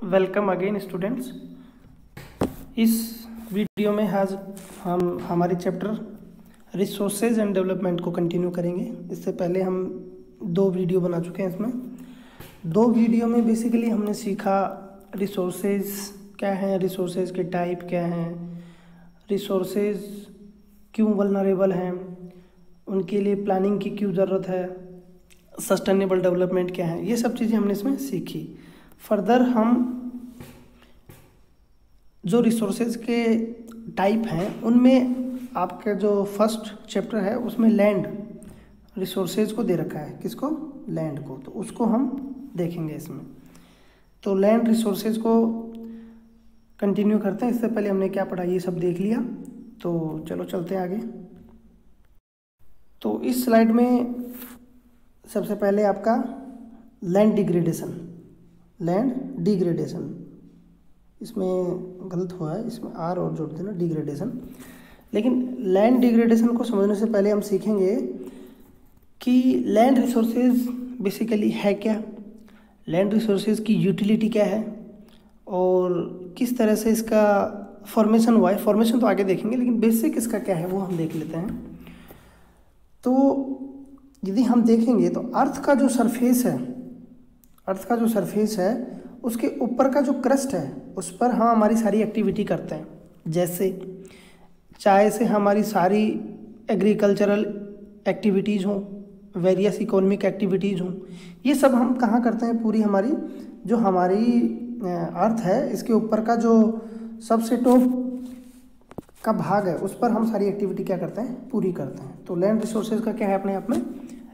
Welcome again students. इस video में आज हम हमारे चैप्टर रिसोर्सेज एंड डेवलपमेंट को कंटिन्यू करेंगे। इससे पहले हम 2 वीडियो बना चुके हैं। इसमें 2 वीडियो में बेसिकली हमने सीखा रिसोर्सेज क्या हैं, रिसोर्सेज के टाइप क्या हैं, रिसोर्सेज क्यों वल्नरेबल हैं, उनके लिए प्लानिंग की क्यों ज़रूरत है, सस्टेनेबल डेवलपमेंट क्या है, ये सब चीज़ें हमने इसमें सीखी। फर्दर हम जो रिसोर्सेज के टाइप हैं उनमें आपका जो फर्स्ट चैप्टर है उसमें लैंड रिसोर्सेज को दे रखा है। किसको? लैंड को। तो उसको हम देखेंगे इसमें। तो लैंड रिसोर्सेज को कंटिन्यू करते हैं। इससे पहले हमने क्या पढ़ा ये सब देख लिया, तो चलो चलते हैं आगे। तो इस स्लाइड में सबसे पहले आपका लैंड डिग्रेडेशन, इसमें गलत हुआ है, इसमें आर और जोड़ देना, डिग्रेडेशन। लेकिन लैंड डिग्रेडेशन को समझने से पहले हम सीखेंगे कि लैंड रिसोर्सेज बेसिकली है क्या, लैंड रिसोर्सेज की यूटिलिटी क्या है और किस तरह से इसका फॉर्मेशन हुआ है। फॉर्मेशन तो आगे देखेंगे, लेकिन बेसिक इसका क्या है वो हम देख लेते हैं। तो यदि हम देखेंगे तो अर्थ का जो सरफेस है उसके ऊपर का जो क्रस्ट है उस पर हम हमारी सारी एक्टिविटी करते हैं। जैसे चाहे से हमारी सारी एग्रीकल्चरल एक्टिविटीज़ हों, वेरियस इकोनॉमिक एक्टिविटीज़ हों, ये सब हम कहाँ करते हैं? पूरी हमारी अर्थ है इसके ऊपर का जो सबसे टॉप का भाग है उस पर हम सारी एक्टिविटी क्या करते हैं? पूरी करते हैं। तो लैंड रिसोर्सेज का क्या है? अपने आप में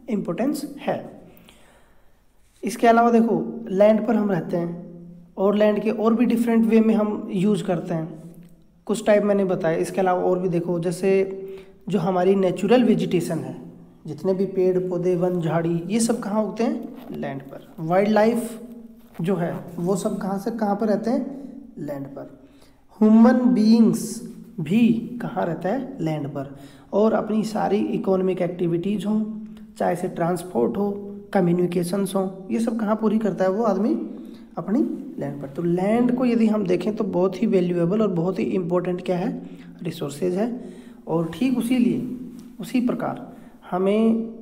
इम्पोर्टेंस है। इसके अलावा देखो, लैंड पर हम रहते हैं और लैंड के और भी डिफरेंट वे में हम यूज़ करते हैं। कुछ टाइप मैंने बताया, इसके अलावा और भी देखो, जैसे जो हमारी नेचुरल वेजिटेशन है, जितने भी पेड़ पौधे वन झाड़ी, ये सब कहाँ उगते हैं? लैंड पर। वाइल्ड लाइफ जो है वो सब कहाँ पर रहते हैं? लैंड पर। ह्यूमन बीइंग्स भी कहाँ रहता है? लैंड पर। और अपनी सारी इकोनॉमिक एक्टिविटीज़ हों, चाहे से ट्रांसपोर्ट हो, कम्युनिकेशंस हो, ये सब कहाँ पूरी करता है वो आदमी? अपनी लैंड पर। तो लैंड को यदि हम देखें तो बहुत ही वैल्यूएबल और बहुत ही इम्पोर्टेंट क्या है? रिसोर्सेज है। और ठीक उसी प्रकार हमें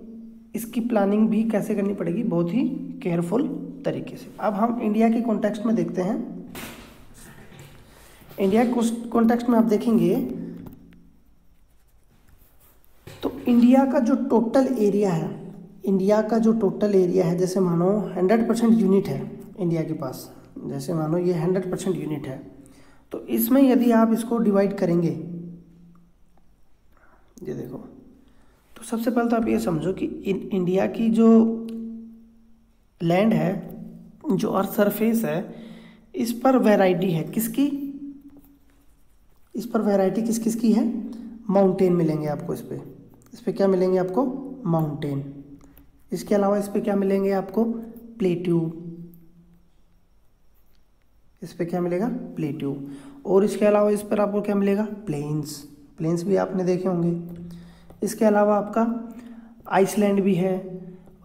इसकी प्लानिंग भी कैसे करनी पड़ेगी? बहुत ही केयरफुल तरीके से। अब हम इंडिया के कॉन्टेक्स्ट में देखते हैं। इंडिया के कॉन्टेक्स्ट में आप देखेंगे तो इंडिया का जो टोटल एरिया है, जैसे मानो 100% यूनिट है इंडिया के पास, जैसे मानो ये 100% यूनिट है, तो इसमें यदि आप इसको डिवाइड करेंगे, ये देखो, तो सबसे पहले तो आप ये समझो कि इंडिया की जो लैंड है, जो अर्थ सरफेस है, इस पर वैरायटी है। किसकी? इस पर वैरायटी किस की है? माउंटेन मिलेंगे आपको। इस पे क्या मिलेंगे आपको? माउंटेन। इसके अलावा इस पे क्या मिलेंगे आपको? प्लेट्यू। इस पे क्या मिलेगा? प्लेट्यू। और इसके अलावा इस पर आपको क्या मिलेगा? प्लेन्स भी आपने देखे होंगे। इसके अलावा आपका आइसलैंड भी है,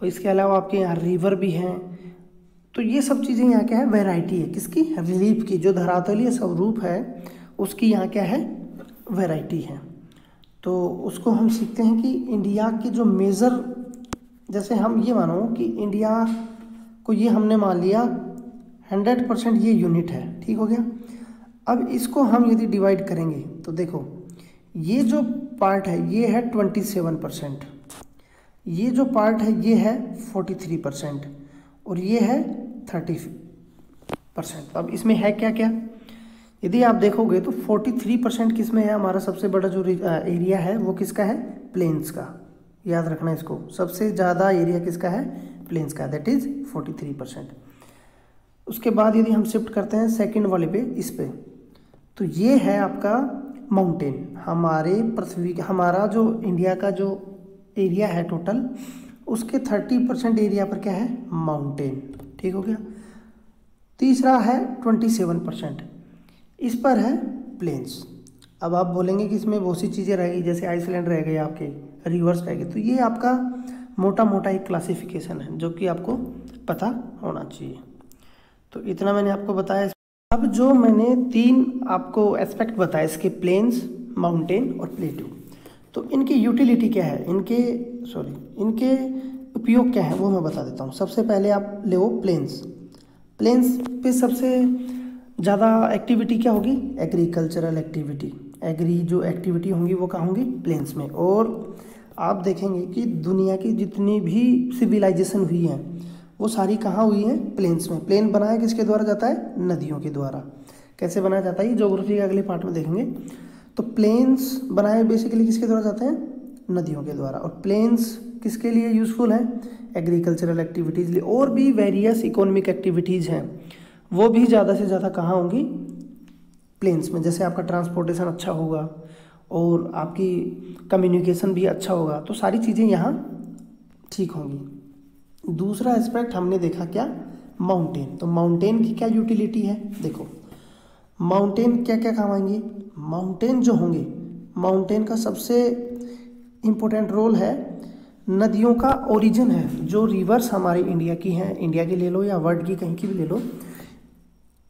और इसके अलावा आपके यहाँ रिवर भी हैं। तो ये सब चीज़ें यहाँ क्या है? वैरायटी है। किसकी? रिलीफ की। जो धरातलीय स्वरूप है उसकी यहाँ क्या है? वैरायटी है। तो उसको हम सीखते हैं कि इंडिया की जो मेजर, जैसे हम ये मानो कि इंडिया को ये हमने मान लिया 100% ये यूनिट है, ठीक हो गया। अब इसको हम यदि डिवाइड करेंगे तो देखो, ये जो पार्ट है ये है 27%, ये जो पार्ट है ये है 43%, और ये है 30%। अब इसमें है क्या क्या? यदि आप देखोगे तो 43% किस में है? हमारा सबसे बड़ा जो एरिया है वो किसका है? प्लेन्स का। याद रखना इसको, सबसे ज़्यादा एरिया किसका है? प्लेन्स का, दैट इज़ 43%। उसके बाद यदि हम शिफ्ट करते हैं सेकंड वाले पे, इस पे, तो ये है आपका माउंटेन। हमारे पृथ्वी, हमारा जो इंडिया का जो एरिया है टोटल, उसके 30% एरिया पर क्या है? माउंटेन, ठीक हो गया। तीसरा है 27%, इस पर है प्लेन्स। अब आप बोलेंगे कि इसमें बहुत सी चीज़ें रहेगी, जैसे आइसलैंड रह गए, आपके रिवर्स रह गए, तो ये आपका मोटा एक क्लासिफिकेशन है जो कि आपको पता होना चाहिए। तो इतना मैंने आपको बताया। अब जो मैंने 3 आपको एस्पेक्ट बताए इसके, प्लेन्स, माउंटेन और प्लेट्यू, तो इनकी यूटिलिटी क्या है, इनके उपयोग क्या है वो मैं बता देता हूँ। सबसे पहले आप ले प्लेन्स। प्लेन्स पे सबसे ज़्यादा एक्टिविटी क्या होगी, एग्रीकल्चरल एक्टिविटी। एग्री जो एक्टिविटी होंगी वो कहाँ होंगी, प्लेन्स में। और आप देखेंगे कि दुनिया की जितनी भी सिविलाइजेशन हुई है वो सारी कहाँ हुई है, प्लेन्स में। प्लेन बनाया किसके द्वारा जाता है, नदियों के द्वारा। कैसे बनाया जाता है ये ज्योग्राफी के अगले पार्ट में देखेंगे। तो प्लेन्स बनाए बेसिकली किसके द्वारा जाते हैं, नदियों के द्वारा। और प्लेन्स किसके लिए यूज़फुल है, एग्रीकल्चरल एक्टिविटीज़ लिए। और भी वेरियस इकोनॉमिक एक्टिविटीज़ हैं वो भी ज़्यादा से ज़्यादा कहाँ होंगी, प्लेन्स में। जैसे आपका ट्रांसपोर्टेशन अच्छा होगा और आपकी कम्युनिकेशन भी अच्छा होगा, तो सारी चीज़ें यहाँ ठीक होंगी। दूसरा एस्पेक्ट हमने देखा क्या, माउंटेन। तो माउंटेन की क्या यूटिलिटी है, देखो माउंटेन क्या क्या काम आएंगे। माउंटेन जो होंगे, माउंटेन का सबसे इम्पोर्टेंट रोल है, नदियों का ओरिजिन है। जो रिवर्स हमारी इंडिया की हैं, इंडिया की ले लो या वर्ल्ड की कहीं की भी ले लो,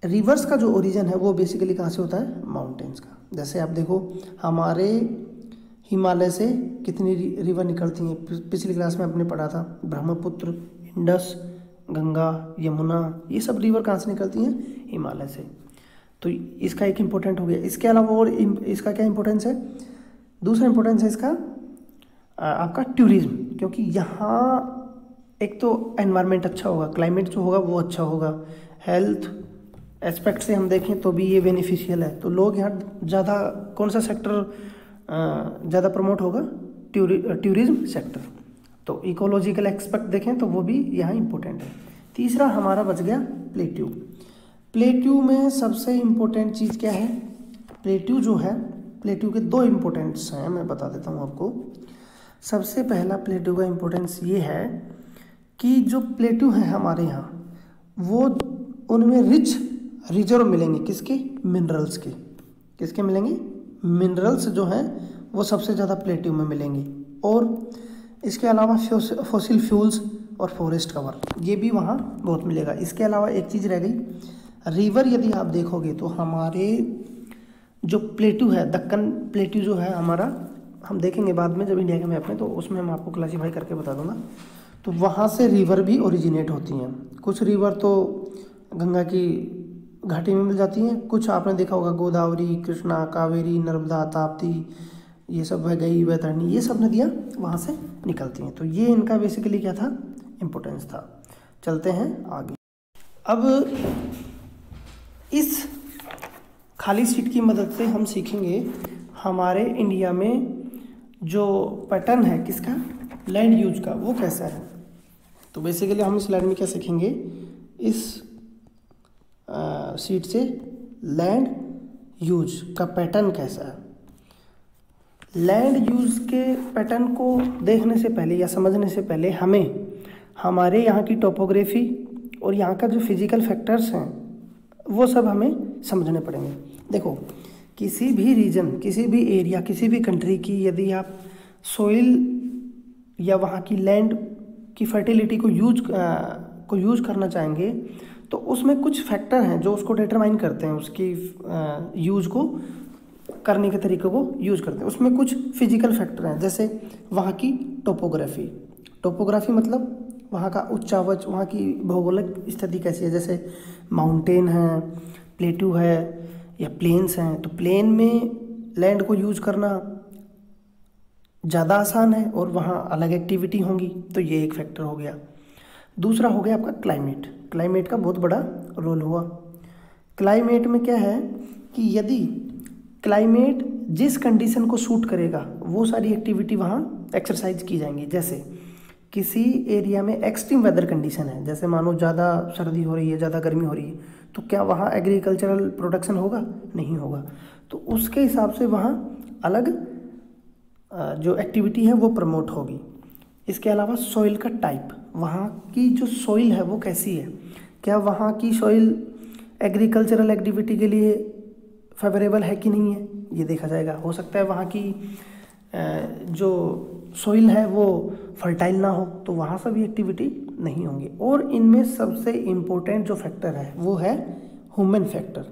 रिवर्स का जो ओरिजिन है वो बेसिकली कहाँ से होता है, माउंटेन्स का। जैसे आप देखो हमारे हिमालय से कितनी रिवर निकलती हैं, पिछली क्लास में आपने पढ़ा था, ब्रह्मपुत्र, इंडस, गंगा, यमुना, ये सब रिवर कहाँ से निकलती हैं, हिमालय से। तो इसका एक इम्पोर्टेंट हो गया। इसके अलावा और इसका क्या इम्पोर्टेंस है, दूसरा इम्पोर्टेंस है इसका आपका टूरिज्म। क्योंकि यहाँ एक तो एनवायरनमेंट अच्छा होगा, क्लाइमेट जो होगा वो अच्छा होगा, हेल्थ एस्पेक्ट से हम देखें तो भी ये बेनिफिशियल है। तो लोग यहाँ ज़्यादा, कौन सा सेक्टर ज़्यादा प्रमोट होगा, टूरिज्म सेक्टर। तो इकोलॉजिकल एस्पेक्ट देखें तो वो भी यहाँ इम्पोर्टेंट है। तीसरा हमारा बच गया प्लेट्यू। प्लेट्यू में सबसे इम्पोर्टेंट चीज़ क्या है, प्लेट्यू जो है, प्लेट्यू के 2 इम्पोर्टेंट्स हैं, मैं बता देता हूँ आपको। सबसे पहला प्लेट्यू का इम्पोर्टेंस ये है कि जो प्लेट्यू हैं हमारे यहाँ, वो उनमें रिच रिजर्व मिलेंगे, किसके, मिनरल्स के। किसके मिलेंगे, मिनरल्स जो हैं वो सबसे ज़्यादा प्लेट्यू में मिलेंगे। और इसके अलावा फॉसिल फ्यूल्स और फॉरेस्ट कवर, ये भी वहाँ बहुत मिलेगा। इसके अलावा एक चीज़ रह गई, रिवर यदि आप देखोगे तो हमारे जो प्लेट्यू है, दक्कन प्लेट्यू जो है हमारा, हम देखेंगे बाद में जब इंडिया के मैप में, तो उसमें हम आपको क्लासीफाई करके बता दूंगा। तो वहाँ से रिवर भी ओरिजिनेट होती हैं। कुछ रिवर तो गंगा की घाटी में मिल जाती हैं, कुछ आपने देखा होगा गोदावरी, कृष्णा, कावेरी, नर्मदा, ताप्ती, ये सब वैगई, वैतरणी, ये सब नदियाँ वहाँ से निकलती हैं। तो ये इनका बेसिकली क्या था, इम्पोर्टेंस था। चलते हैं आगे। अब इस खाली सीट की मदद से हम सीखेंगे हमारे इंडिया में जो पैटर्न है किसका, लैंड यूज का, वो कैसा है। तो बेसिकली हम इस स्लाइड में क्या सीखेंगे, इस सीट से लैंड यूज का पैटर्न कैसा है। लैंड यूज के पैटर्न को देखने से पहले या समझने से पहले हमें हमारे यहाँ की टोपोग्राफी और यहाँ का जो फिजिकल फैक्टर्स हैं वो सब हमें समझने पड़ेंगे। देखो किसी भी रीजन, किसी भी एरिया, किसी भी कंट्री की यदि आप सोइल या वहाँ की लैंड की फर्टिलिटी को यूज करना चाहेंगे तो उसमें कुछ फैक्टर हैं जो उसको डिटरमाइन करते हैं, उसकी यूज को करने के तरीके को यूज करते हैं। उसमें कुछ फिजिकल फैक्टर हैं, जैसे वहाँ की टोपोग्राफी। टोपोग्राफी मतलब वहाँ का उच्चावच, वहाँ की भौगोलिक स्थिति कैसी है। जैसे माउंटेन है, प्लेट्यू है या प्लेन्स हैं, तो प्लेन में लैंड को यूज करना ज़्यादा आसान है और वहाँ अलग एक्टिविटी होंगी, तो ये एक फैक्टर हो गया। दूसरा हो गया आपका क्लाइमेट। क्लाइमेट का बहुत बड़ा रोल हुआ। क्लाइमेट में क्या है कि यदि क्लाइमेट जिस कंडीशन को सूट करेगा वो सारी एक्टिविटी वहाँ एक्सरसाइज की जाएंगी। जैसे किसी एरिया में एक्सट्रीम वेदर कंडीशन है, जैसे मानो ज़्यादा सर्दी हो रही है, ज़्यादा गर्मी हो रही है, तो क्या वहाँ एग्रीकल्चरल प्रोडक्शन होगा, नहीं होगा। तो उसके हिसाब से वहाँ अलग जो एक्टिविटी है वो प्रमोट होगी। इसके अलावा सॉइल का टाइप, वहाँ की जो सॉइल है वो कैसी है, क्या वहाँ की सॉइल एग्रीकल्चरल एक्टिविटी के लिए फेवरेबल है कि नहीं है, ये देखा जाएगा। हो सकता है वहाँ की जो सॉइल है वो फर्टाइल ना हो, तो वहाँ से भी एक्टिविटी नहीं होंगी। और इनमें सबसे इम्पोर्टेंट जो फैक्टर है वो है ह्यूमन फैक्टर,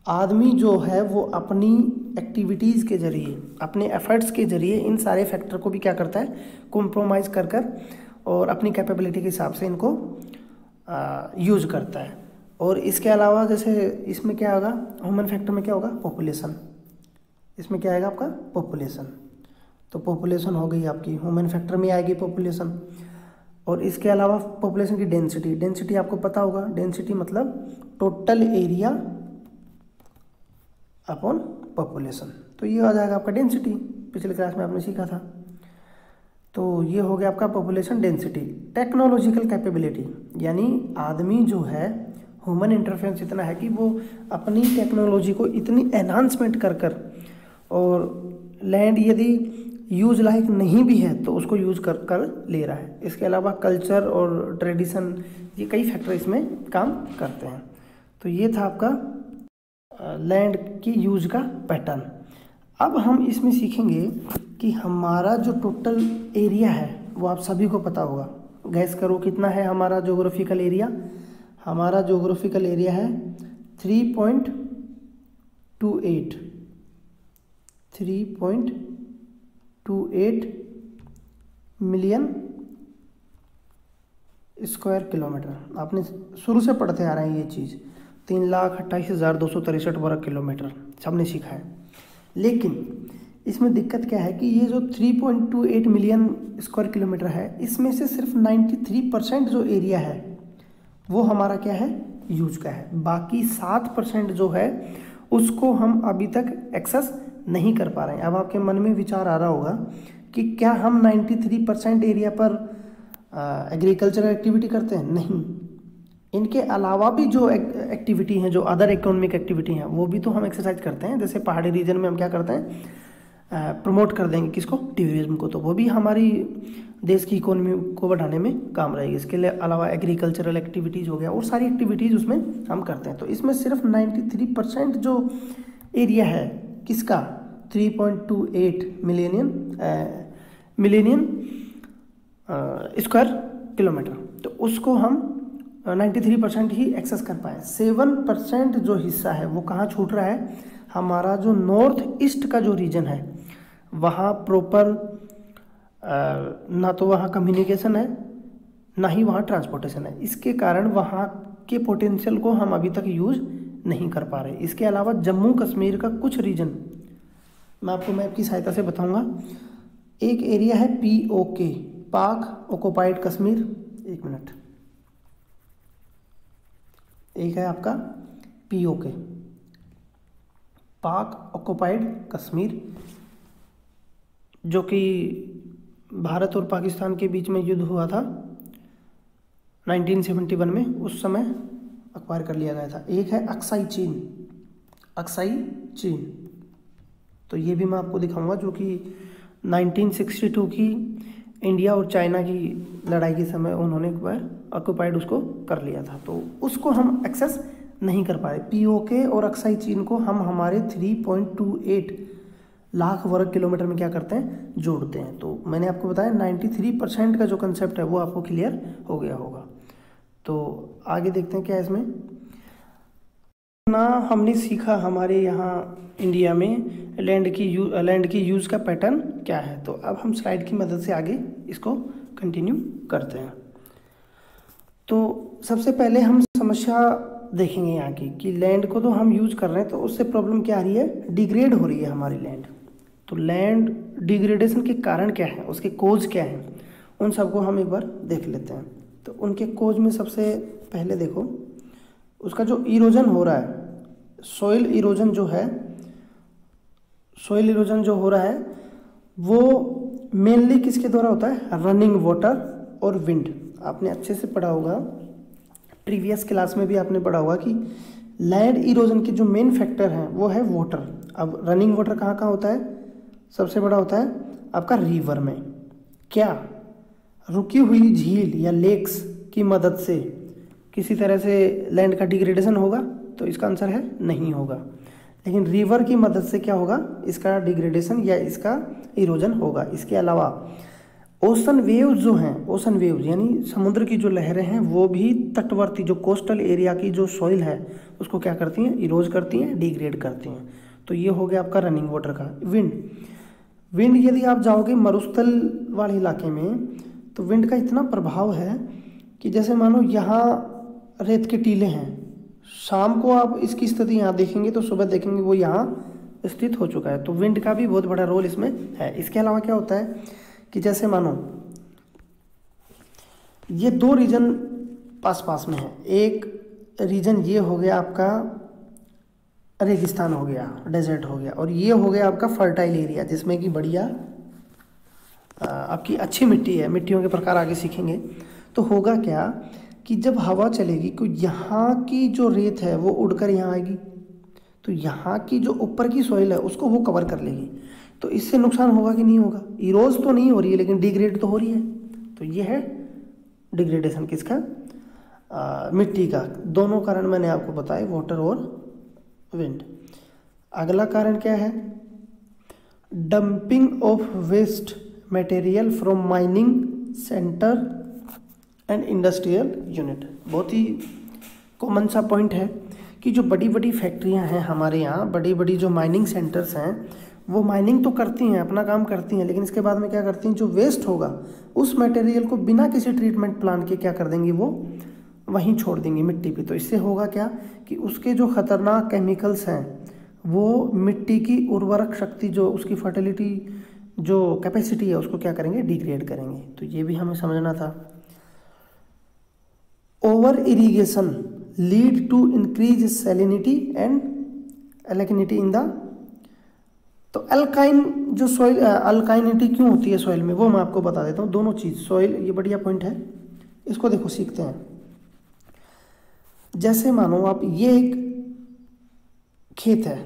आदमी जो है वो अपनी एक्टिविटीज़ के जरिए, अपने एफर्ट्स के जरिए इन सारे फैक्टर को भी क्या करता है, कॉम्प्रोमाइज़ कर कर और अपनी कैपेबिलिटी के हिसाब से इनको यूज करता है। और इसके अलावा जैसे इसमें क्या होगा, ह्यूमन फैक्टर में क्या होगा, पॉपुलेशन, इसमें क्या आएगा आपका पॉपुलेशन। तो पॉपुलेशन हो गई आपकी, ह्यूमन फैक्टर में आएगी पॉपुलेशन। और इसके अलावा पॉपुलेशन की डेंसिटी, डेंसिटी आपको पता होगा, डेंसिटी मतलब टोटल एरिया अपॉन पॉपुलेशन। तो ये आ जाएगा आपका डेंसिटी, पिछले क्लास में आपने सीखा था। तो ये हो गया आपका पॉपुलेशन डेंसिटी। टेक्नोलॉजिकल कैपेबिलिटी, यानी आदमी जो है ह्यूमन इंटरफेरेंस इतना है कि वो अपनी टेक्नोलॉजी को इतनी एनहांसमेंट कर कर, और लैंड यदि यूज लाइक नहीं भी है तो उसको यूज कर कर ले रहा है। इसके अलावा कल्चर और ट्रेडिशन, ये कई फैक्टर इसमें काम करते हैं। तो ये था आपका लैंड की यूज का पैटर्न। अब हम इसमें सीखेंगे कि हमारा जो टोटल एरिया है वो आप सभी को पता होगा। गैस करो कितना है हमारा ज्योग्राफिकल एरिया। हमारा ज्योग्राफिकल एरिया है 3.28 मिलियन स्क्वायर किलोमीटर। आपने शुरू से पढ़ते आ रहे हैं ये चीज़, 3,28,263 वर्ग किलोमीटर सबने सीखा है। लेकिन इसमें दिक्कत क्या है कि ये जो 3.28 मिलियन स्क्वायर किलोमीटर है, इसमें से सिर्फ 93% जो एरिया है वो हमारा क्या है, यूज का है। बाकी 7% जो है उसको हम अभी तक एक्सेस नहीं कर पा रहे हैं। अब आपके मन में विचार आ रहा होगा कि क्या हम 93% एरिया पर एग्रीकल्चरल एक्टिविटी करते हैं? नहीं, इनके अलावा भी जो एक्टिविटी हैं, जो अदर इकोनॉमिक एक्टिविटी हैं, वो भी तो हम एक्सरसाइज करते हैं। जैसे पहाड़ी रीजन में हम क्या करते हैं, प्रमोट कर देंगे किसको, टूरिज्म को, तो वो भी हमारी देश की इकोनॉमी को बढ़ाने में काम रहेगी। इसके लिए अलावा एग्रीकल्चरल एक्टिविटीज़ हो गया और सारी एक्टिविटीज़ उसमें हम करते हैं। तो इसमें सिर्फ 93% जो एरिया है किसका, 3.28 मिलियन स्क्वायर किलोमीटर, तो उसको हम 93% ही एक्सेस कर पाए। 7% जो हिस्सा है वो कहाँ छूट रहा है, हमारा जो नॉर्थ ईस्ट का जो रीजन है वहाँ प्रॉपर ना तो वहाँ कम्युनिकेशन है ना ही वहाँ ट्रांसपोर्टेशन है। इसके कारण वहाँ के पोटेंशियल को हम अभी तक यूज नहीं कर पा रहे। इसके अलावा जम्मू कश्मीर का कुछ रीजन मैं आपको मैप की सहायता से बताऊंगा। एक एरिया है POK, पाक ऑक्युपाइड कश्मीर, एक मिनट, एक है आपका POK, पाक ऑक्युपाइड कश्मीर, जो कि भारत और पाकिस्तान के बीच में युद्ध हुआ था 1971 में, उस समय अक्वायर कर लिया गया था। एक है अक्साई चीन, तो ये भी मैं आपको दिखाऊंगा, जो कि 1962 की इंडिया और चाइना की लड़ाई के समय उन्होंने एक बार ऑक्युपाइड उसको कर लिया था, तो उसको हम एक्सेस नहीं कर पाए। POK और अक्साई चीन को हम हमारे 3.28 लाख वर्ग किलोमीटर में क्या करते हैं, जोड़ते हैं। तो मैंने आपको बताया 93% का जो कंसेप्ट है वो आपको क्लियर हो गया होगा। तो आगे देखते हैं क्या है इसमें ना। हमने सीखा हमारे यहाँ इंडिया में लैंड की यूज़ का पैटर्न क्या है। तो अब हम स्लाइड की मदद से आगे इसको कंटिन्यू करते हैं। तो सबसे पहले हम समस्या देखेंगे यहाँ की कि लैंड को तो हम यूज कर रहे हैं, तो उससे प्रॉब्लम क्या आ रही है, डिग्रेड हो रही है हमारी लैंड। तो लैंड डिग्रेडेशन के कारण क्या है, उसके कोज क्या हैं, उन सबको हम एक बार देख लेते हैं। तो उनके कोज में सबसे पहले देखो उसका जो इरोजन हो रहा है, सॉइल इरोजन जो हो रहा है वो मेनली किसके द्वारा होता है, रनिंग वाटर और विंड। आपने अच्छे से पढ़ा होगा, प्रीवियस क्लास में भी आपने पढ़ा होगा कि लैंड इरोजन के जो मेन फैक्टर हैं वो है वाटर। अब रनिंग वाटर कहाँ कहाँ होता है, सबसे बड़ा होता है आपका रिवर में। क्या रुकी हुई झील या लेक्स की मदद से किसी तरह से लैंड का डिग्रेडेशन होगा, तो इसका आंसर है नहीं होगा। लेकिन रिवर की मदद से क्या होगा, इसका डिग्रेडेशन या इसका इरोजन होगा। इसके अलावा ओशन वेव्स जो हैं, ओशन वेव्स यानी समुद्र की जो लहरें हैं, वो भी तटवर्ती जो कोस्टल एरिया की जो सॉइल है उसको क्या करती हैं, इरोज करती हैं, डिग्रेड करती हैं। तो ये हो गया आपका रनिंग वाटर का। विंड, विंड यदि आप जाओगे मरुस्थल वाले इलाके में तो विंड का इतना प्रभाव है कि जैसे मानो यहाँ रेत के टीले हैं, शाम को आप इसकी स्थिति यहाँ देखेंगे तो सुबह देखेंगे वो यहाँ स्थित हो चुका है। तो विंड का भी बहुत बड़ा रोल इसमें है। इसके अलावा क्या होता है कि जैसे मानो ये दो रीजन पास पास में है, एक रीजन ये हो गया आपका रेगिस्तान हो गया, डेजर्ट हो गया, और ये हो गया आपका फर्टाइल एरिया जिसमें कि बढ़िया आपकी अच्छी मिट्टी है। मिट्टियों के प्रकार आगे सीखेंगे। तो होगा क्या कि जब हवा चलेगी तो यहाँ की जो रेत है वो उड़कर यहाँ आएगी, तो यहाँ की जो ऊपर की सॉइल है उसको वो कवर कर लेगी। तो इससे नुकसान होगा कि नहीं होगा? इरोज तो नहीं हो रही है लेकिन डिग्रेड तो हो रही है। तो ये है डिग्रेडेशन किसका, मिट्टी का। दोनों कारण मैंने आपको बताए, वाटर और विंड। अगला कारण क्या है, dumping of waste material from mining centre and industrial unit. बहुत ही कॉमन सा पॉइंट है कि जो बड़ी बड़ी फैक्ट्रियां हैं हमारे यहाँ, बड़ी बड़ी जो माइनिंग सेंटर्स हैं, वो माइनिंग तो करती हैं, अपना काम करती हैं, लेकिन इसके बाद में क्या करती हैं, जो वेस्ट होगा उस मटेरियल को बिना किसी ट्रीटमेंट प्लान के क्या कर देंगी, वो वहीं छोड़ देंगी मिट्टी पे। तो इससे होगा क्या कि उसके जो खतरनाक केमिकल्स हैं वो मिट्टी की उर्वरक शक्ति, जो उसकी फर्टिलिटी जो कैपेसिटी है, उसको क्या करेंगे, डिग्रेड करेंगे। तो ये भी हमें समझना था। Over irrigation lead to increase salinity and alkalinity in the, तो अल्काइन जो सॉइल, अल्काइनिटी क्यों होती है सॉइल में वो मैं आपको बता देता हूँ। दोनों चीज़, सॉइल ये बढ़िया पॉइंट है, इसको देखो सीखते हैं। जैसे मानो आप, ये एक खेत है,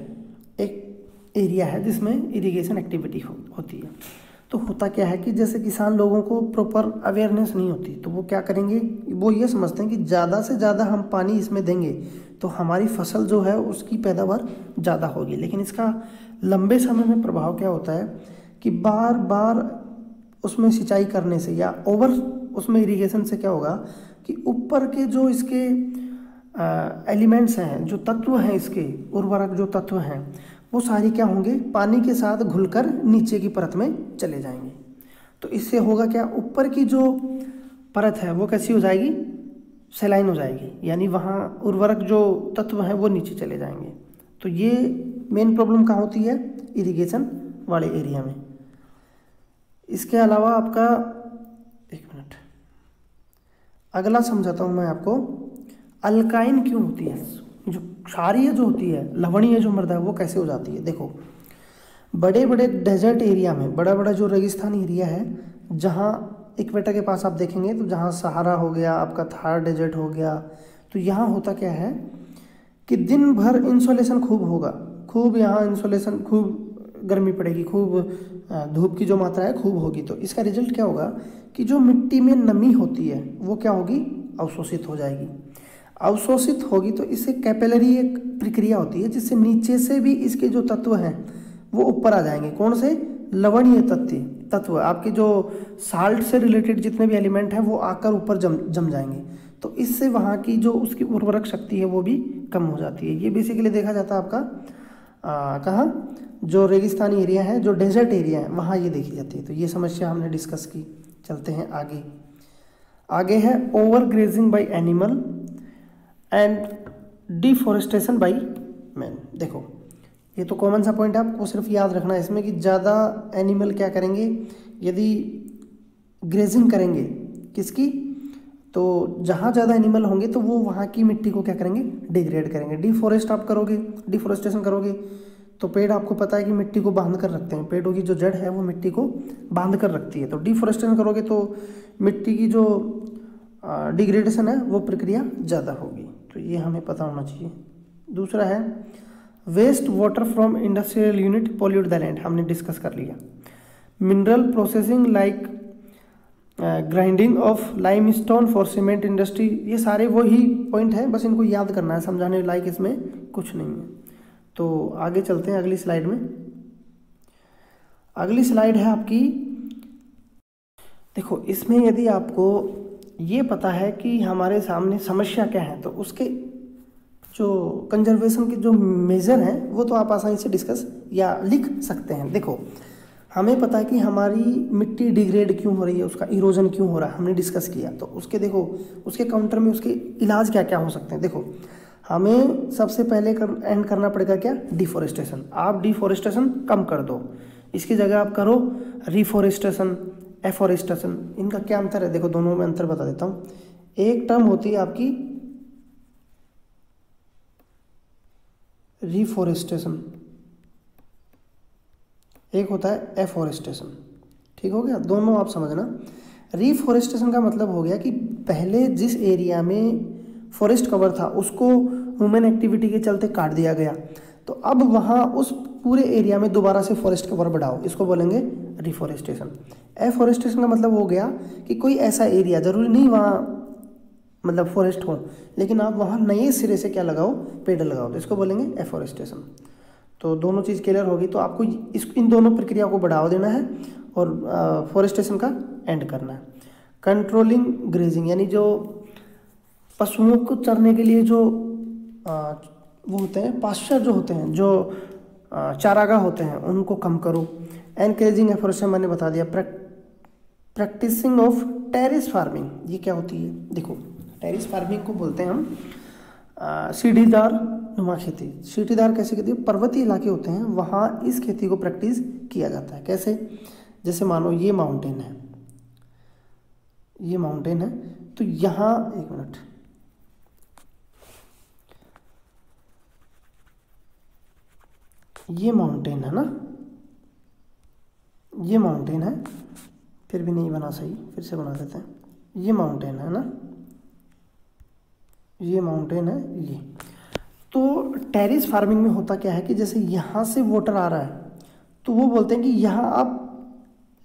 एक एरिया है जिसमें इरिगेशन एक्टिविटी होती है। तो होता क्या है कि जैसे किसान लोगों को प्रॉपर अवेयरनेस नहीं होती, तो वो क्या करेंगे, वो ये समझते हैं कि ज़्यादा से ज़्यादा हम पानी इसमें देंगे तो हमारी फसल जो है उसकी पैदावार ज़्यादा होगी। लेकिन इसका लंबे समय में प्रभाव क्या होता है कि बार बार उसमें सिंचाई करने से या ओवर उसमें इरिगेशन से क्या होगा कि ऊपर के जो इसके एलिमेंट्स हैं, जो तत्व हैं, इसके उर्वरक जो तत्व हैं, वो सारी क्या होंगे, पानी के साथ घुलकर नीचे की परत में चले जाएंगे। तो इससे होगा क्या, ऊपर की जो परत है वो कैसी हो जाएगी, सेलाइन हो जाएगी, यानी वहाँ उर्वरक जो तत्व हैं वो नीचे चले जाएंगे। तो ये मेन प्रॉब्लम कहाँ होती है, इरिगेशन वाले एरिया में। इसके अलावा आपका, एक मिनट, अगला समझाता हूँ मैं आपको, अल्काइन क्यों होती है, जो क्षारीय जो होती है, लवणीय जो मृदा है वो कैसे हो जाती है। देखो, बड़े बड़े डेजर्ट एरिया में, बड़ा बड़ा जो रेगिस्तानी एरिया है, जहाँ इक्वेटर के पास आप देखेंगे तो जहाँ सहारा हो गया, आपका थार डेजर्ट हो गया, तो यहाँ होता क्या है कि दिन भर इंसोलेशन खूब होगा, खूब यहाँ इंसोलेशन, खूब गर्मी पड़ेगी, खूब धूप की जो मात्रा है खूब होगी। तो इसका रिजल्ट क्या होगा कि जो मिट्टी में नमी होती है वो क्या होगी, अवशोषित हो जाएगी। अवशोषित होगी तो इससे कैपिलरी एक प्रक्रिया होती है जिससे नीचे से भी इसके जो तत्व हैं वो ऊपर आ जाएंगे। कौन से, लवणीय तत्व, आपके जो साल्ट से रिलेटेड जितने भी एलिमेंट हैं वो आकर ऊपर जम जाएंगे। तो इससे वहाँ की जो उसकी उर्वरक शक्ति है वो भी कम हो जाती है। ये बेसिकली देखा जाता है आपका कहाँ, जो रेगिस्तानी एरिया है, जो डेजर्ट एरिया है, वहाँ ये देखी जाती है। तो ये समस्या हमने डिस्कस की। चलते हैं आगे। आगे है over grazing by animal and deforestation by man. देखो, ये तो कॉमन सा पॉइंट है, आपको सिर्फ याद रखना है इसमें कि ज़्यादा एनिमल क्या करेंगे, यदि ग्रेजिंग करेंगे किसकी, तो जहाँ ज़्यादा एनिमल होंगे तो वो वहाँ की मिट्टी को क्या करेंगे, डिग्रेड करेंगे। डिफॉरेस्ट आप करोगे, डिफॉरेस्टेशन करोगे तो पेड़, आपको पता है कि मिट्टी को बांध कर रखते हैं, पेड़ों की जो जड़ है वो मिट्टी को बांध कर रखती है। तो डिफॉरेस्टेशन करोगे तो मिट्टी की जो डिग्रेडेशन है वो प्रक्रिया ज़्यादा होगी। तो ये हमें पता होना चाहिए। दूसरा है waste water from industrial unit pollute the land, हमने डिस्कस कर लिया। Mineral processing like grinding of limestone for cement industry, ये सारे वही पॉइंट हैं, बस इनको याद करना है, समझाने लायक इसमें कुछ नहीं है। तो आगे चलते हैं अगली स्लाइड में। अगली स्लाइड है आपकी देखो इसमें यदि आपको ये पता है कि हमारे सामने समस्या क्या है, तो उसके जो कंजर्वेशन के जो मेजर हैं वो तो आप आसानी से डिस्कस या लिख सकते हैं। देखो हमें पता है कि हमारी मिट्टी डिग्रेड क्यों हो रही है, उसका इरोजन क्यों हो रहा है, हमने डिस्कस किया। तो उसके देखो उसके काउंटर में उसके इलाज क्या क्या हो सकते हैं। देखो हमें सबसे पहले एंड करना पड़ेगा क्या, डिफोरेस्टेशन। आप डिफोरेस्टेशन कम कर दो, इसकी जगह आप करो रिफोरेस्टेशन, एफोरेस्टेशन। इनका क्या अंतर है, देखो दोनों में अंतर बता देता हूँ। एक टर्म होती है आपकी रिफोरेस्टेशन, एक होता है एफोरेस्टेशन। ठीक हो गया, दोनों आप समझना। रिफोरेस्टेशन का मतलब हो गया कि पहले जिस एरिया में फॉरेस्ट कवर था उसको ह्यूमन एक्टिविटी के चलते काट दिया गया, तो अब वहाँ उस पूरे एरिया में दोबारा से फॉरेस्ट कवर बढ़ाओ, इसको बोलेंगे रिफोरेस्टेशन। एफोरेस्टेशन का मतलब हो गया कि कोई ऐसा एरिया, जरूरी नहीं वहाँ मतलब फॉरेस्ट हो, लेकिन आप वहाँ नए सिरे से क्या लगाओ, पेड़ लगाओ, तो इसको बोलेंगे एफोरेस्टेशन। तो दोनों चीज़ क्लियर होगी। तो आपको इन दोनों प्रक्रिया को बढ़ावा देना है और फॉरेस्टेशन का एंड करना है। कंट्रोलिंग ग्रेजिंग, यानी जो पशुओं को चरने के लिए जो वो होते हैं पास्चर जो होते हैं, जो चारागाह होते हैं, उनको कम करो। एनकरेजिंग एफोरेस्टेशन मैंने बता दिया। प्रैक्टिसिंग ऑफ टेरेस फार्मिंग, ये क्या होती है, देखो टेरेस फार्मिंग को बोलते हैं हम सीढ़ीदार नुमा खेती। सीढ़ीदार कैसे खेती, पर्वतीय इलाके होते हैं वहाँ इस खेती को प्रैक्टिस किया जाता है। कैसे, जैसे मानो ये माउंटेन है, ये माउंटेन है, तो यहाँ एक मिनट, ये माउंटेन है ना, ये माउंटेन है, फिर भी नहीं बना सही, फिर से बना देते हैं। ये माउंटेन है ना, ये माउंटेन है ये। तो टेरेस फार्मिंग में होता क्या है कि जैसे यहाँ से वाटर आ रहा है, तो वो बोलते हैं कि यहाँ आप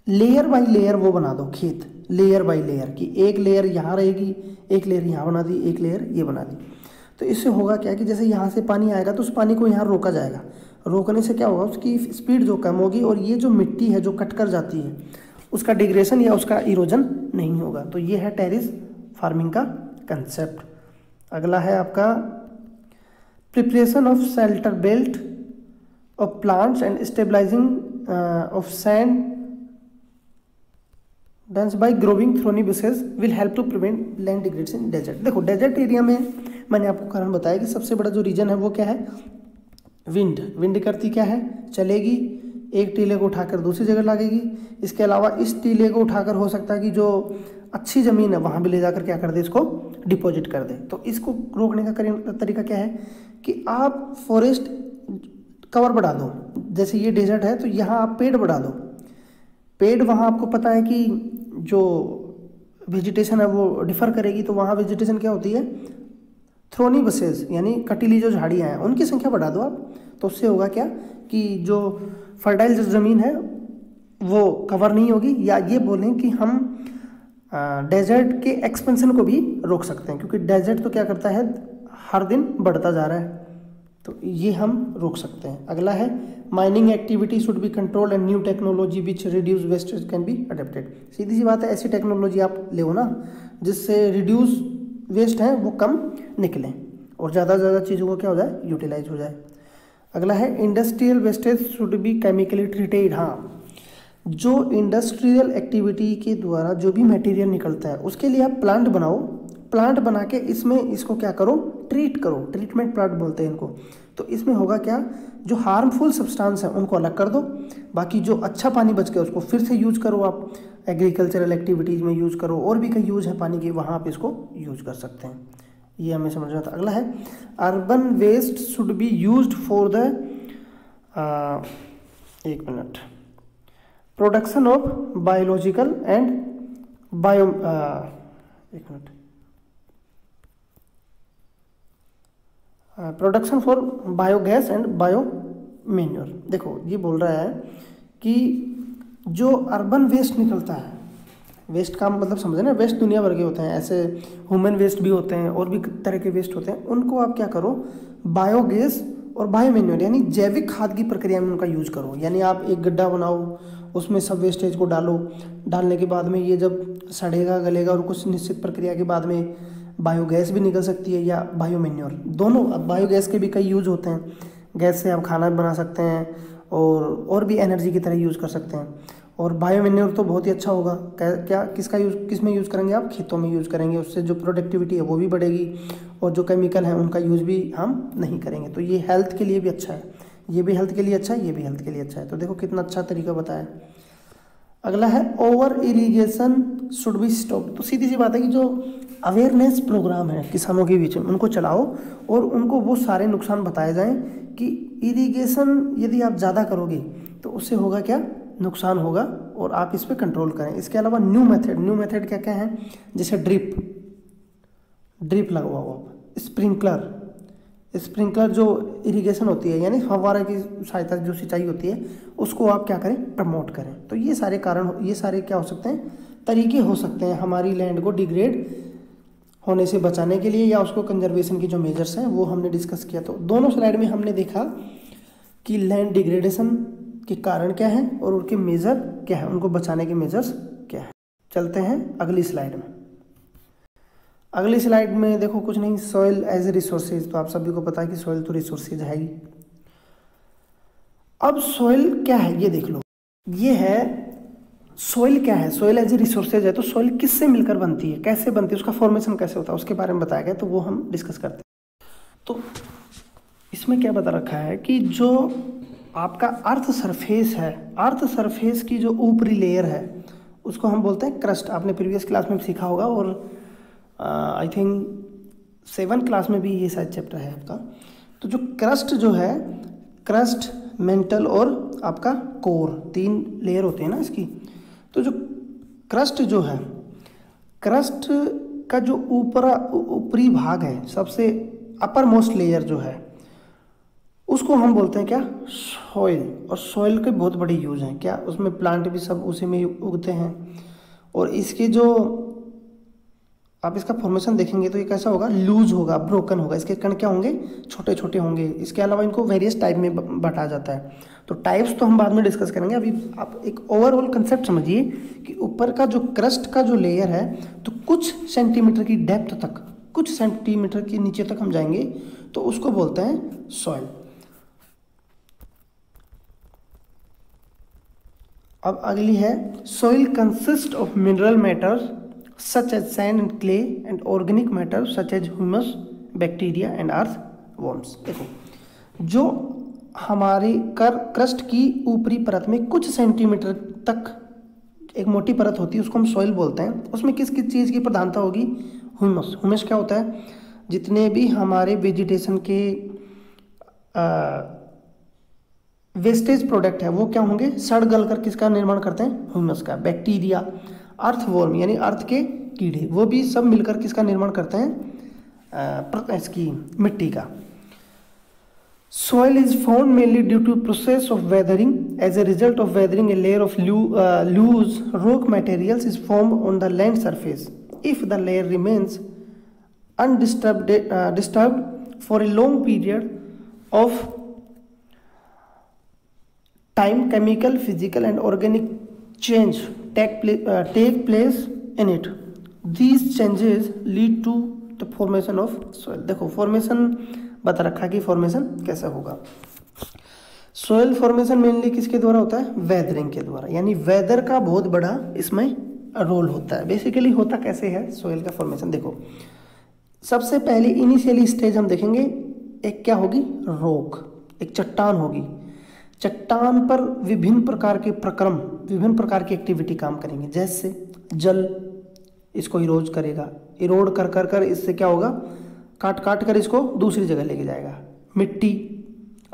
लेयर बाय लेयर वो बना दो खेत, लेयर बाय लेयर, कि एक लेयर यहाँ रहेगी, एक लेयर यहाँ बना दी, एक लेयर ये बना दी। तो इससे होगा क्या कि जैसे यहाँ से पानी आएगा तो उस पानी को यहाँ रोका जाएगा। रोकने से क्या होगा, उसकी स्पीड जो कम होगी और ये जो मिट्टी है जो कट कर जाती है उसका डिग्रेशन या उसका इरोजन नहीं होगा। तो ये है टेरेस फार्मिंग का कंसेप्ट। अगला है आपका preparation of shelter belt of plants and stabilising of sand dunes by growing thorny bushes will help to prevent land degradation in desert. देखो डेजर्ट एरिया में मैंने आपको कारण बताया कि सबसे बड़ा जो रीजन है वो क्या है, विंड। विंड करती क्या है, चलेगी, एक टीले को उठाकर दूसरी जगह लगेगी। इसके अलावा इस टीले को उठाकर हो सकता है कि जो अच्छी ज़मीन है वहाँ भी ले जाकर क्या कर दे, इसको डिपॉजिट कर दे। तो इसको रोकने का तरीका क्या है कि आप फॉरेस्ट कवर बढ़ा दो। जैसे ये डेजर्ट है तो यहाँ आप पेड़ बढ़ा दो। पेड़ वहाँ आपको पता है कि जो वेजिटेशन है वो डिफ़र करेगी, तो वहाँ वेजिटेशन क्या होती है, थ्रोनी बसेज, यानी कटीली जो झाड़ियाँ हैं उनकी संख्या बढ़ा दो आप। तो उससे होगा क्या कि जो फर्टाइल जो ज़मीन है वो कवर नहीं होगी, या ये बोलें कि हम डेजर्ट के एक्सपेंशन को भी रोक सकते हैं, क्योंकि डेजर्ट तो क्या करता है, हर दिन बढ़ता जा रहा है, तो ये हम रोक सकते हैं। अगला है mining activity should be controlled and new technology which reduce wastage can be adapted. सीधी सी बात है, ऐसी टेक्नोलॉजी आप ले ना जिससे रिड्यूस वेस्ट हैं वो कम निकलें और ज़्यादा से ज़्यादा चीज़ों को क्या हो जाए, यूटिलाइज हो जाए। अगला है industrial wastage should be chemically treated. हाँ, जो इंडस्ट्रियल एक्टिविटी के द्वारा जो भी मटेरियल निकलता है उसके लिए आप प्लांट बनाओ। प्लांट बना के इसको क्या करो, ट्रीट करो, ट्रीटमेंट प्लांट बोलते हैं इनको। तो इसमें होगा क्या, जो हार्मफुल सब्सटेंस है उनको अलग कर दो, बाकी जो अच्छा पानी बच गया उसको फिर से यूज करो, आप एग्रीकल्चरल एक्टिविटीज़ में यूज़ करो, और भी कई यूज़ है पानी के, वहाँ आप इसको यूज कर सकते हैं। ये हमें समझना था। अगला है urban waste should be used for the एक मिनट production of biological and bio एक मिनट production for biogas and bio manure. देखो ये बोल रहा है कि जो अर्बन वेस्ट निकलता है, वेस्ट का मतलब समझे ना, वेस्ट दुनिया भर के होते हैं, ऐसे ह्यूमन वेस्ट भी होते हैं और भी तरह के वेस्ट होते हैं, उनको आप क्या करो, बायोगैस और बायोमैन्योर यानी जैविक खाद की प्रक्रिया में उनका यूज करो। यानी आप एक गड्ढा बनाओ, उसमें सब वेस्टेज को डालो, डालने के बाद में ये जब सड़ेगा गलेगा और कुछ निश्चित प्रक्रिया के बाद में बायोगैस भी निकल सकती है या बायोमैन्योर, दोनों। अब बायोगैस के भी कई यूज होते हैं, गैस से आप खाना बना सकते हैं और भी एनर्जी की तरह यूज़ कर सकते हैं। और बायोमैन्योर तो बहुत ही अच्छा होगा। क्या किसका यूज़, किस में यूज़ करेंगे आप? खेतों में यूज़ करेंगे, उससे जो प्रोडक्टिविटी है वो भी बढ़ेगी और जो केमिकल है उनका यूज़ भी हम नहीं करेंगे। तो ये हेल्थ के लिए भी अच्छा है, ये भी हेल्थ के लिए अच्छा है, ये भी हेल्थ के लिए अच्छा है। तो देखो कितना अच्छा तरीका बताया। अगला है over irrigation should be stop. तो सीधी सी बात है कि जो अवेयरनेस प्रोग्राम है किसानों के बीच में उनको चलाओ और उनको वो सारे नुकसान बताए जाएं कि इरिगेशन यदि आप ज़्यादा करोगे तो उससे होगा क्या, नुकसान होगा, और आप इस पर कंट्रोल करें। इसके अलावा न्यू मेथड क्या क्या है, जैसे ड्रिप लगवाओ आप, स्प्रिंकलर जो इरिगेशन होती है यानी फव्वारा की सहायता जो सिंचाई होती है उसको आप क्या करें, प्रमोट करें। तो ये सारे कारण, ये सारे क्या हो सकते हैं, तरीके हो सकते हैं हमारी लैंड को डिग्रेड होने से बचाने के लिए या उसको कंजर्वेशन की जो मेजर्स हैं वो हमने डिस्कस किया। तो दोनों स्लाइड में हमने देखा कि लैंड डिग्रेडेशन के कारण क्या है और उनके मेजर क्या है, उनको बचाने के मेजर्स क्या है। चलते हैं अगली स्लाइड में। अगली स्लाइड में देखो कुछ नहीं, सॉइल एज ए रिसोर्सेज। तो आप सभी को पता है कि सॉइल तो रिसोर्सेज है ही। अब सॉइल क्या है ये देख लो, ये है सॉइल क्या है, सॉइल एज ए रिसोर्सेज है। तो सॉइल किससे मिलकर बनती है, कैसे बनती है, उसका फॉर्मेशन कैसे होता है, उसके बारे में बताया गया, तो वो हम डिस्कस करते हैं। तो इसमें क्या बता रखा है कि जो आपका अर्थ सरफेस है, अर्थ सरफेस की जो ऊपरी लेयर है उसको हम बोलते हैं क्रस्ट। आपने प्रीवियस क्लास में सीखा होगा और आई थिंक 7th क्लास में भी ये शायद चैप्टर है आपका। तो जो क्रस्ट जो है, क्रस्ट, मेंटल और आपका कोर, 3 लेयर होते हैं ना इसकी। तो जो क्रस्ट जो है, क्रस्ट का जो ऊपरी भाग है, सबसे अपर मोस्ट लेयर जो है उसको हम बोलते हैं क्या, सॉइल। और सॉइल के बहुत बड़े यूज हैं क्या, उसमें प्लांट भी सब उसी में उगते हैं। और इसके जो आप इसका फॉर्मेशन देखेंगे तो ये कैसा होगा, लूज होगा, ब्रोकन होगा, इसके कण क्या होंगे, छोटे छोटे होंगे। इसके अलावा इनको वेरियस टाइप में बांटा जाता है। तो टाइप्स तो हम बाद में डिस्कस करेंगे, अभी आप एक ओवरऑल कंसेप्ट समझिए कि ऊपर का जो क्रस्ट का जो लेयर है तो कुछ सेंटीमीटर की डेप्थ तक, कुछ सेंटीमीटर के नीचे तक हम जाएंगे तो उसको बोलते हैं सॉइल। अब अगली है, soil consist of mineral matter such as sand and clay and organic matter such as humus, bacteria and earthworms। देखो जो हमारी क्रस्ट की ऊपरी परत में कुछ सेंटीमीटर तक एक मोटी परत होती है उसको हम सॉइल बोलते हैं। उसमें किस किस चीज़ की प्रधानता होगी, ह्यूमस। ह्यूमस क्या होता है, जितने भी हमारे वेजिटेशन के वेस्टेज प्रोडक्ट है वो क्या होंगे, सड़ गल कर किसका निर्माण करते हैं, ह्यूमस का। बैक्टीरिया, अर्थवॉर्म यानी अर्थ के कीड़े, वो भी सब मिलकर किसका निर्माण करते हैं, इसकी मिट्टी का। Soil is formed mainly due to process of weathering. As a result of weathering a layer of loose rock materials is formed on the land surface. If the layer remains disturbed for a long period of time, chemical, physical and organic change take place in it. These changes lead to the formation of soil। देखो formation बता रखा है कि formation कैसा होगा। Soil formation mainly किसके द्वारा होता है, वेदरिंग के द्वारा, यानी वेदर का बहुत बड़ा इसमें रोल होता है। बेसिकली होता कैसे है सोयल का फॉर्मेशन, देखो सबसे पहले इनिशियली स्टेज हम देखेंगे, एक क्या होगी, रॉक, एक चट्टान होगी। चट्टान पर विभिन्न प्रकार के प्रक्रम, विभिन्न प्रकार की एक्टिविटी काम करेंगे। जैसे जल इसको इरोज करेगा, इरोड कर कर कर इससे क्या होगा, काट काट कर इसको दूसरी जगह लेके जाएगा। मिट्टी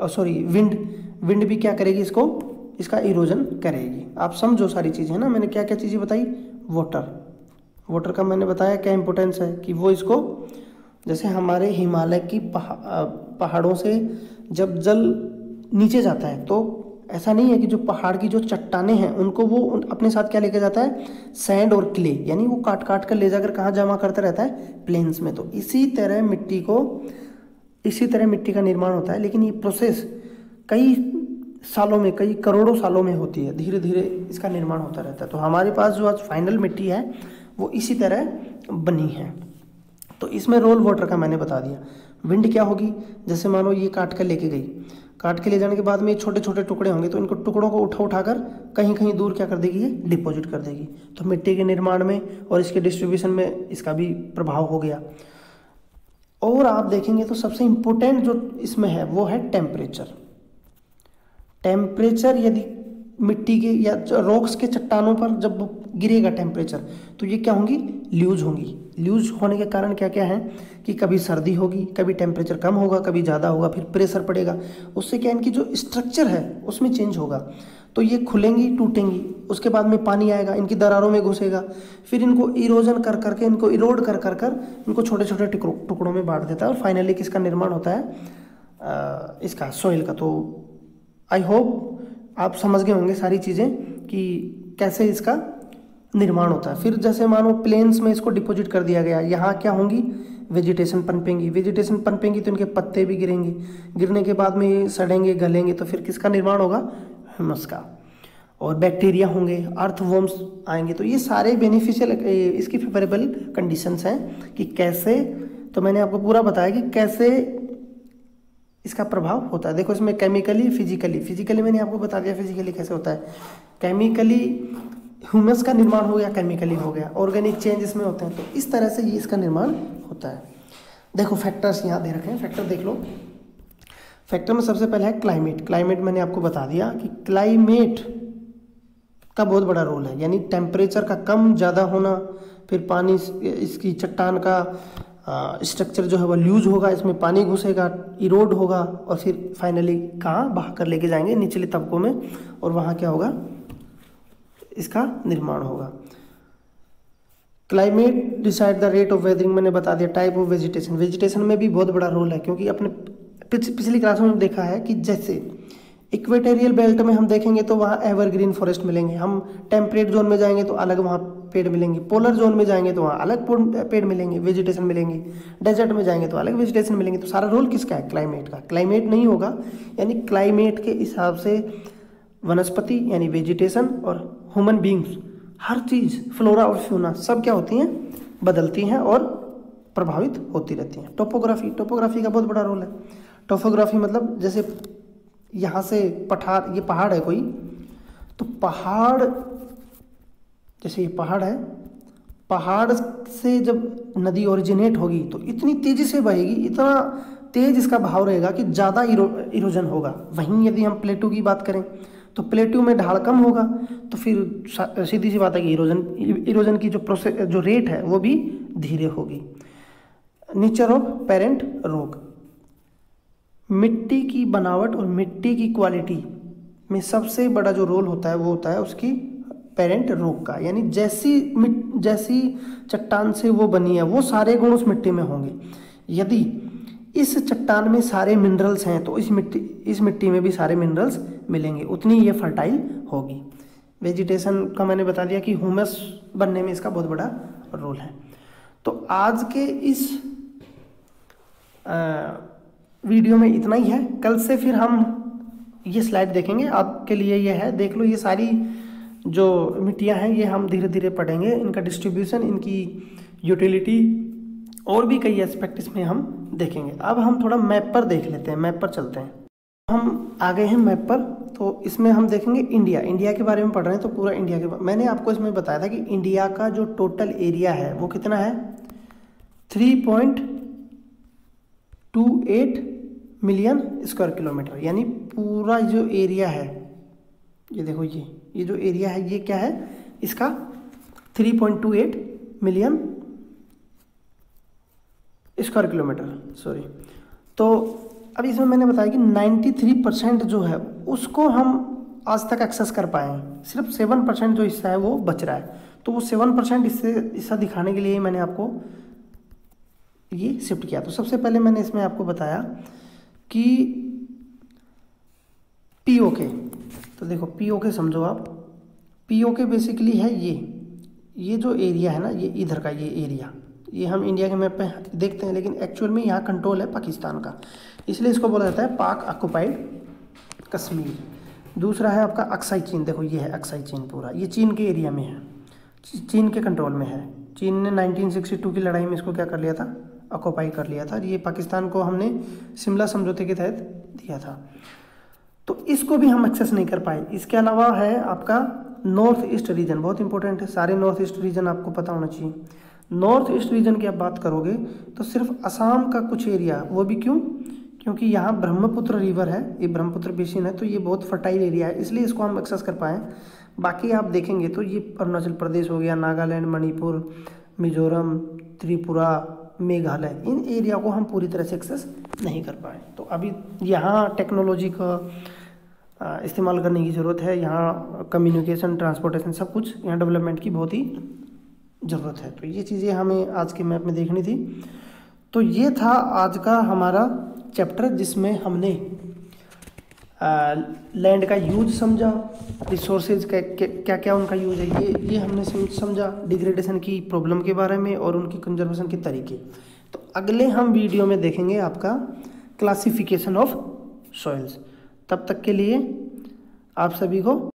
और विंड भी क्या करेगी, इसको, इसका इरोजन करेगी। आप समझो सारी चीज़ें है ना, मैंने क्या क्या चीज़ें बताई। वाटर का मैंने बताया क्या इंपॉर्टेंस है कि वो इसको, जैसे हमारे हिमालय की पहाड़ों से जब जल नीचे जाता है तो ऐसा नहीं है कि जो पहाड़ की जो चट्टानें हैं उनको वो अपने साथ क्या लेके जाता है, सैंड और क्ले, यानी वो काट काट कर ले जाकर कहाँ जमा करता रहता है, प्लेन्स में। तो इसी तरह मिट्टी को इसी तरह मिट्टी का निर्माण होता है, लेकिन ये प्रोसेस कई सालों में, कई करोड़ों सालों में होती है, धीरे धीरे इसका निर्माण होता रहता है। तो हमारे पास जो आज फाइनल मिट्टी है वो इसी तरह बनी है। तो इसमें रोल वाटर का मैंने बता दिया। विंड क्या होगी, जैसे मानो ये काट कर लेके गई, काट के ले जाने के बाद में ये छोटे छोटे टुकड़े होंगे, तो इनको टुकड़ों को उठाकर कहीं कहीं दूर क्या कर देगी, ये डिपॉजिट कर देगी। तो मिट्टी के निर्माण में और इसके डिस्ट्रीब्यूशन में इसका भी प्रभाव हो गया। और आप देखेंगे तो सबसे इम्पोर्टेंट जो इसमें है वो है टेम्परेचर। टेम्परेचर यदि मिट्टी के या रॉक्स के चट्टानों पर जब गिरेगा टेम्परेचर, तो ये क्या होंगी, ल्यूज होंगी। ल्यूज होने के कारण क्या क्या है कि कभी सर्दी होगी, कभी टेम्परेचर कम होगा, कभी ज़्यादा होगा, फिर प्रेशर पड़ेगा, उससे क्या इनकी जो स्ट्रक्चर है उसमें चेंज होगा। तो ये खुलेंगी, टूटेंगी, उसके बाद में पानी आएगा, इनकी दरारों में घुसेगा, फिर इनको इरोजन कर करके, इनको इरोड कर कर कर इनको छोटे छोटे टुकड़ों में बांट देता है, और फाइनली किसका निर्माण होता है, इसका सॉइल का। तो आई होप आप समझ गए होंगे सारी चीज़ें कि कैसे इसका निर्माण होता है। फिर जैसे मानो प्लेन्स में इसको डिपॉजिट कर दिया गया, यहाँ क्या होंगी, वेजिटेशन पनपेंगी। वेजिटेशन पनपेंगी तो इनके पत्ते भी गिरेंगे, गिरने के बाद में ये सड़ेंगे, गलेंगे, तो फिर किसका निर्माण होगा, ह्यूमस का। और बैक्टीरिया होंगे, अर्थवॉर्म्स आएंगे। तो ये सारे बेनिफिशियल इसकी फेवरेबल कंडीशंस हैं कि कैसे, तो मैंने आपको पूरा बताया कि कैसे इसका प्रभाव होता है। देखो इसमें केमिकली, फिजिकली मैंने आपको बता दिया फिजिकली कैसे होता है। केमिकली ह्यूमस का निर्माण हो गया, केमिकली हो गया, ऑर्गेनिक चेंज इसमें होते हैं। तो इस तरह से ये इसका निर्माण होता है। देखो फैक्टर्स यहाँ दे रखे हैं, फैक्टर देख लो। फैक्टर में सबसे पहले है क्लाइमेट। क्लाइमेट मैंने आपको बता दिया कि क्लाइमेट का बहुत बड़ा रोल है, यानी टेम्परेचर का कम ज़्यादा होना, फिर पानी, इसकी चट्टान का स्ट्रक्चर जो है वह लूज होगा, इसमें पानी घुसेगा, इरोड होगा, और फिर फाइनली कहाँ बहा कर लेके जाएंगे निचले तबकों में, और वहाँ क्या होगा, इसका निर्माण होगा। Climate decide the rate of weathering, मैंने बता दिया। टाइप ऑफ वेजिटेशन, वेजिटेशन में भी बहुत बड़ा रोल है, क्योंकि अपने पिछली क्लास में देखा है कि जैसे इक्वेटोरियल बेल्ट में हम देखेंगे तो वहाँ एवरग्रीन फॉरेस्ट मिलेंगे, हम टेम्परेट जोन में जाएंगे तो अलग वहाँ पेड़ मिलेंगे, पोलर जोन में जाएंगे तो वहाँ अलग पेड़ मिलेंगे, वेजिटेशन मिलेंगे, डेजर्ट में जाएंगे तो अलग वेजिटेशन मिलेंगे। तो सारा रोल किसका है, क्लाइमेट का। क्लाइमेट नहीं होगा, यानी क्लाइमेट के हिसाब से वनस्पति यानी वेजिटेशन और ह्यूमन बींग्स, हर चीज़, फ्लोरा और फ्यूना सब क्या होती हैं, बदलती हैं और प्रभावित होती रहती हैं। टोपोग्राफी, टोपोग्राफी का बहुत बड़ा रोल है। टोपोग्राफी मतलब जैसे यहाँ से पठार, ये पहाड़ है कोई, तो पहाड़, जैसे ये पहाड़ है, पहाड़ से जब नदी ओरिजिनेट होगी तो इतनी तेज़ी से बहेगी, इतना तेज इसका बहाव रहेगा कि ज़्यादा इरोजन होगा। वहीं यदि हम प्लेटू की बात करें तो प्लेटू में ढाल कम होगा, तो फिर सीधी सी बात है कि इरोजन की जो प्रोसेस, जो रेट है वो भी धीरे होगी। नेचर ऑफ पेरेंट रॉक, मिट्टी की बनावट और मिट्टी की क्वालिटी में सबसे बड़ा जो रोल होता है वो होता है उसकी पेरेंट रॉक का, यानी जैसी चट्टान से वो बनी है वो सारे गुण उस मिट्टी में होंगे। यदि इस चट्टान में सारे मिनरल्स हैं तो इस मिट्टी में भी सारे मिनरल्स मिलेंगे, उतनी ये फर्टाइल होगी। वेजिटेशन का मैंने बता दिया कि ह्यूमस बनने में इसका बहुत बड़ा रोल है। तो आज के इस वीडियो में इतना ही है। कल से फिर हम ये स्लाइड देखेंगे, आपके लिए ये है, देख लो। ये सारी जो मिट्टियाँ हैं ये हम धीरे धीरे पढ़ेंगे, इनका डिस्ट्रीब्यूशन, इनकी यूटिलिटी और भी कई एस्पेक्ट इसमें हम देखेंगे। अब हम थोड़ा मैप पर देख लेते हैं, मैप पर चलते हैं। हम आ गए हैं मैप पर, तो इसमें हम देखेंगे इंडिया के बारे में पढ़ रहे हैं, तो पूरा इंडिया के मैंने आपको इसमें बताया था कि इंडिया का जो टोटल एरिया है वो कितना है, 3.28 मिलियन स्क्वायर किलोमीटर, यानी पूरा जो एरिया है, ये देखो ये जो एरिया है ये क्या है, इसका 3.28 मिलियन स्क्वायर किलोमीटर, सॉरी। तो अब इसमें मैंने बताया कि 93% जो है उसको हम आज तक एक्सेस कर पाए हैं, सिर्फ 7% जो हिस्सा है वो बच रहा है। तो वो 7% हिस्सा दिखाने के लिए मैंने आपको ये शिफ्ट किया। तो सबसे पहले मैंने इसमें आपको बताया कि पीओके, तो देखो पीओके समझो आप, पीओके बेसिकली है ये जो एरिया है ना, ये इधर का ये एरिया, ये हम इंडिया के मैप पे देखते हैं, लेकिन एक्चुअल में यहाँ कंट्रोल है पाकिस्तान का, इसलिए इसको बोला जाता है पाक ऑक्युपाइड कश्मीर। दूसरा है आपका अक्साई चीन, देखो ये है अक्साई चीन, पूरा ये चीन के एरिया में है, चीन के कंट्रोल में है। चीन ने 1962 की लड़ाई में इसको क्या कर लिया था, ऑक्युपाई कर लिया था। ये पाकिस्तान को हमने शिमला समझौते के तहत दिया था, तो इसको भी हम एक्सेस नहीं कर पाए। इसके अलावा है आपका नॉर्थ ईस्ट रीजन, बहुत इंपॉर्टेंट है, सारे नॉर्थ ईस्ट रीजन आपको पता होना चाहिए। नॉर्थ ईस्ट रीजन की आप बात करोगे तो सिर्फ असम का कुछ एरिया, वो भी क्यों, क्योंकि यहाँ ब्रह्मपुत्र रिवर है, ये ब्रह्मपुत्र बेसिन है, तो ये बहुत फर्टाइल एरिया है, इसलिए इसको हम एक्सेस कर पाएँ। बाकी आप देखेंगे तो ये अरुणाचल प्रदेश हो गया, नागालैंड, मणिपुर, मिजोरम, त्रिपुरा, मेघालय, इन एरिया को हम पूरी तरह से एक्सेस नहीं कर पाए। तो अभी यहाँ टेक्नोलॉजी का इस्तेमाल करने की ज़रूरत है, यहाँ कम्युनिकेशन, ट्रांसपोर्टेशन, सब कुछ यहाँ डेवलपमेंट की बहुत ही ज़रूरत है। तो ये चीज़ें हमें आज के मैप में देखनी थी। तो ये था आज का हमारा चैप्टर, जिसमें हमने लैंड का यूज समझा, रिसोर्सेज का क्या क्या उनका यूज है, ये हमने समझा, डिग्रेडेशन की प्रॉब्लम के बारे में और उनकी कंजर्वेशन के तरीके। तो अगले हम वीडियो में देखेंगे आपका क्लासिफिकेशन ऑफ सॉइल्स। तब तक के लिए आप सभी को